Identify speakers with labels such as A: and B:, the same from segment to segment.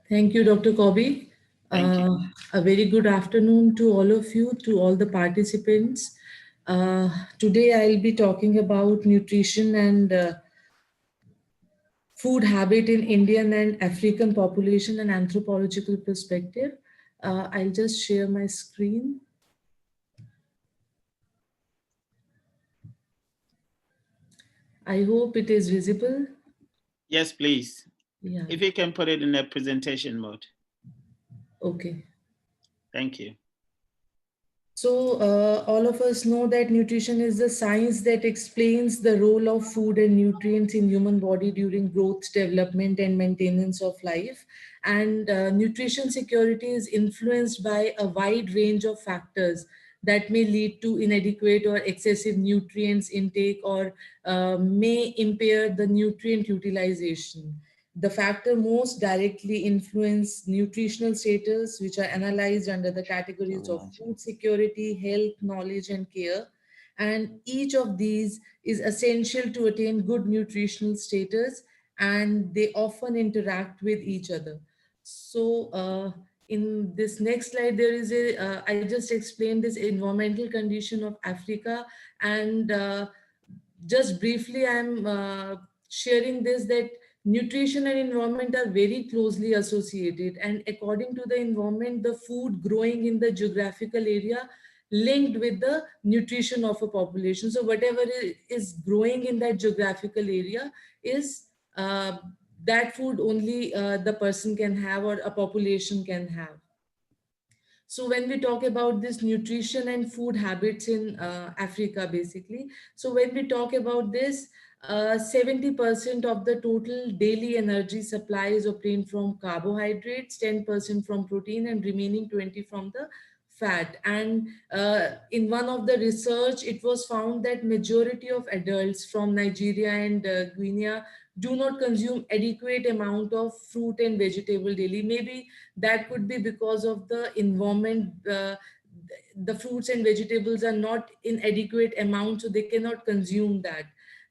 A: Thank you, Dr. Kobi.
B: Thank you.
A: A very good afternoon to all of you, to all the participants. Uh, Today, I'll be talking about nutrition and food habit in Indian and African population and anthropological perspective. I'll just share my screen. I hope it is visible.
B: Yes, please.
A: Yeah,
B: If you can put it in a presentation mode.
A: okay.
B: Thank you.
A: So, all of us know that nutrition is the science that explains the role of food and nutrients in human body during growth, development, and maintenance of life. And nutrition security is influenced by a wide range of factors that may lead to inadequate or excessive nutrients intake or may impair the nutrient utilization. The factor most directly influence nutritional status, which are analyzed under the categories of food security, health, knowledge, and care. And each of these is essential to attain good nutritional status, and they often interact with each other. So, in this next slide, there is I just explained this environmental condition of Africa, and just briefly, I'm sharing this that nutrition and environment are very closely associated. And according to the environment, the food growing in the geographical area linked with the nutrition of a population. So, whatever is growing in that geographical area is that food only the person can have or a population can have. So when we talk about this nutrition and food habits in Africa, basically, so when we talk about this, 70% of the total daily energy supply is obtained from carbohydrates, 10% from protein, and remaining 20 from the fat. And in one of the research, it was found that majority of adults from Nigeria and Guinea do not consume adequate amount of fruit and vegetable daily. Maybe that could be because of the environment. The fruits and vegetables are not in adequate amount, so they cannot consume that.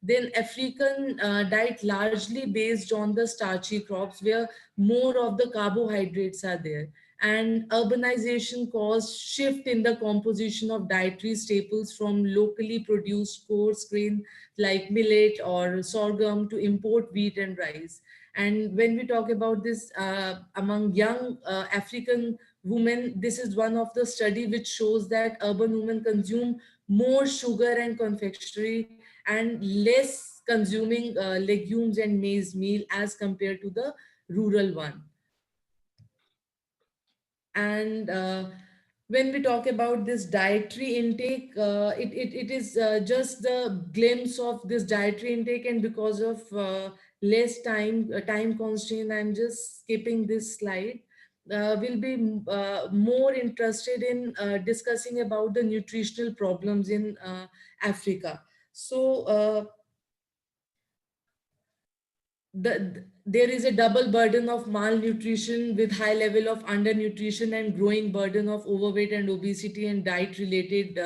A: Then African diet largely based on the starchy crops where more of the carbohydrates are there. And urbanization caused shift in the composition of dietary staples from locally produced coarse grain like millet or sorghum to import wheat and rice. And when we talk about this among young African women, this is one of the study which shows that urban women consume more sugar and confectionery and less consuming legumes and maize meal as compared to the rural one. And when we talk about this dietary intake, it is just the glimpse of this dietary intake, and because of less time constraint, I'm just skipping this slide. We'll be more interested in discussing about the nutritional problems in Africa. So there is a double burden of malnutrition with high level of undernutrition and growing burden of overweight and obesity and diet related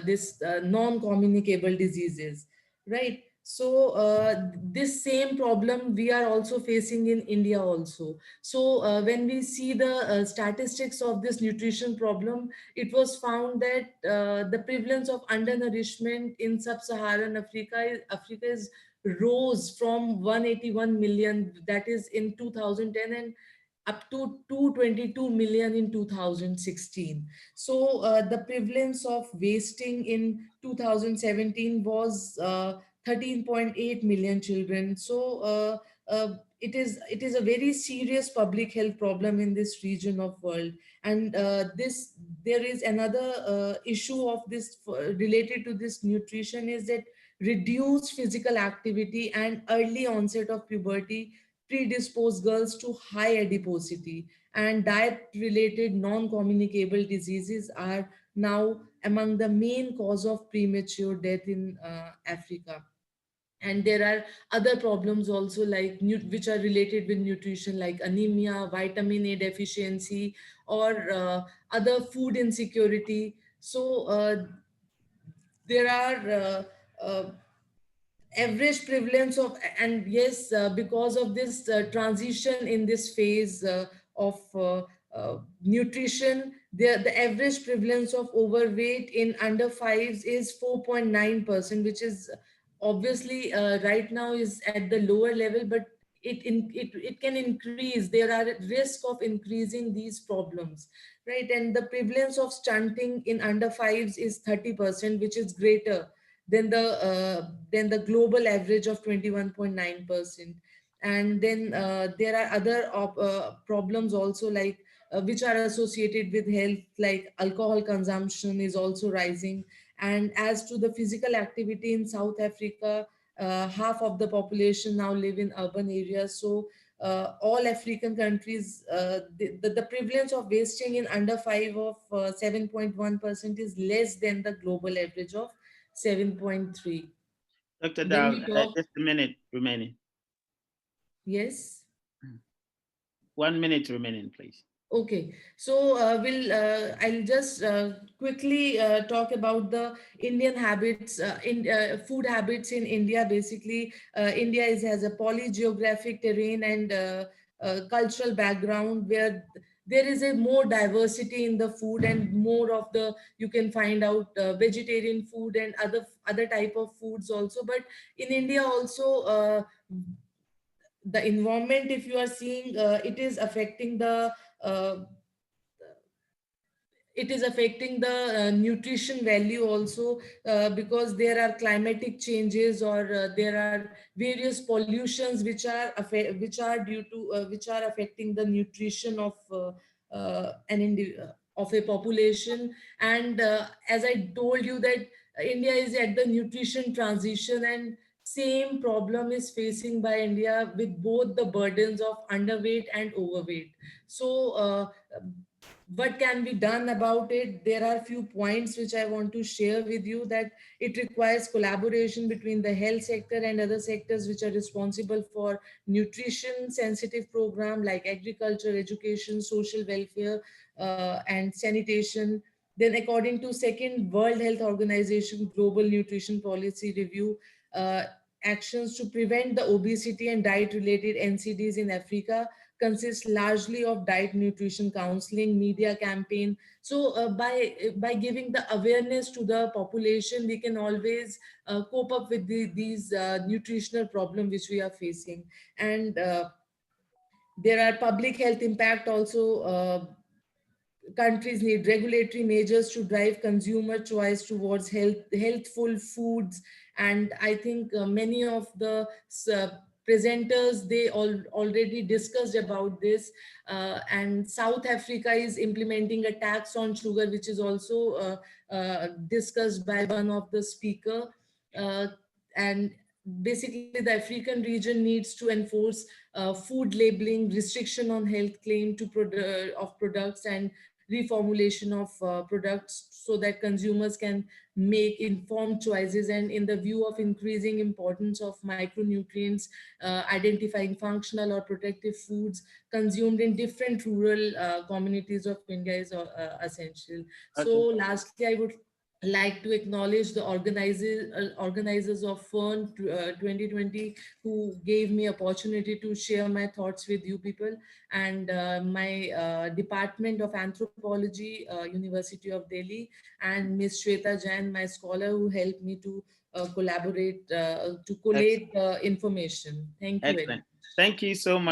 A: this non-communicable diseases, right? So this same problem we are also facing in India also. So when we see the statistics of this nutrition problem, it was found that the prevalence of undernourishment in sub-Saharan Africa is rose from 181 million, that is in 2010, and up to 222 million in 2016. So the prevalence of wasting in 2017 was 13.8 million children. So it is a very serious public health problem in this region of world. And this there is another issue of this related to this nutrition is that reduced physical activity and early onset of puberty predispose girls to high adiposity, and diet related non-communicable diseases are now among the main cause of premature death in Africa. And there are other problems also like which are related with nutrition like anemia, vitamin A deficiency, or other food insecurity. So there are average prevalence of, and yes, because of this transition in this phase of nutrition, the average prevalence of overweight in under fives is 4.9%, which is obviously right now is at the lower level, but it can increase. There are risk of increasing these problems, right? And the prevalence of stunting in under fives is 30%, which is greater than the global average of 21.9%. And then there are other problems also, like which are associated with health, like alcohol consumption is also rising. And as to the physical activity in South Africa, half of the population now live in urban areas. So all African countries, the prevalence of wasting in under five of 7.1% is less than the global average of 7.3.
B: Dr.
A: When
B: Dhall,
A: we talk,
B: just a minute remaining.
A: yes.
B: 1 minute remaining, please.
A: Okay, so I'll just quickly talk about the Indian habits, in food habits in India. Basically, India has a polygeographic terrain and cultural background where there is a more diversity in the food, and more of the, you can find out vegetarian food and other type of foods also. But in India also, the environment, if you are seeing, it is affecting the uh, it is affecting the nutrition value also, because there are climatic changes, or there are various pollutions which are due to which are affecting the nutrition of of a population. And as I told you that India is at the nutrition transition, and same problem is facing by India with both the burdens of underweight and overweight. So what can be done about it? There are few points which I want to share with you, that it requires collaboration between the health sector and other sectors which are responsible for nutrition sensitive program, like agriculture, education, social welfare, and sanitation. Then according to second World Health Organization global nutrition policy review, uh, actions to prevent the obesity and diet related NCDs in Africa consists largely of diet nutrition counseling, media campaign. So by giving the awareness to the population, we can always cope up with these nutritional problem which we are facing. And there are public health impact also. Countries need regulatory measures to drive consumer choice towards healthful foods. And I think many of the uh, presenters, they already discussed about this. And South Africa is implementing a tax on sugar, which is also discussed by one of the speaker. uh, and basically the African region needs to enforce food labeling, restriction on health claim of products, and reformulation of products, so that consumers can make informed choices. And in the view of increasing importance of micronutrients, identifying functional or protective foods consumed in different rural communities of India is essential. So
B: Okay.
A: lastly, I would like to acknowledge the organizers of FERN 2020, who gave me opportunity to share my thoughts with you people, and my Department of Anthropology, University of Delhi, and Miss Shweta Jain, my scholar, who helped me to collaborate to
B: Excellent.
A: collate information. Thank you very
B: Excellent.
A: much.
B: Thank you so much.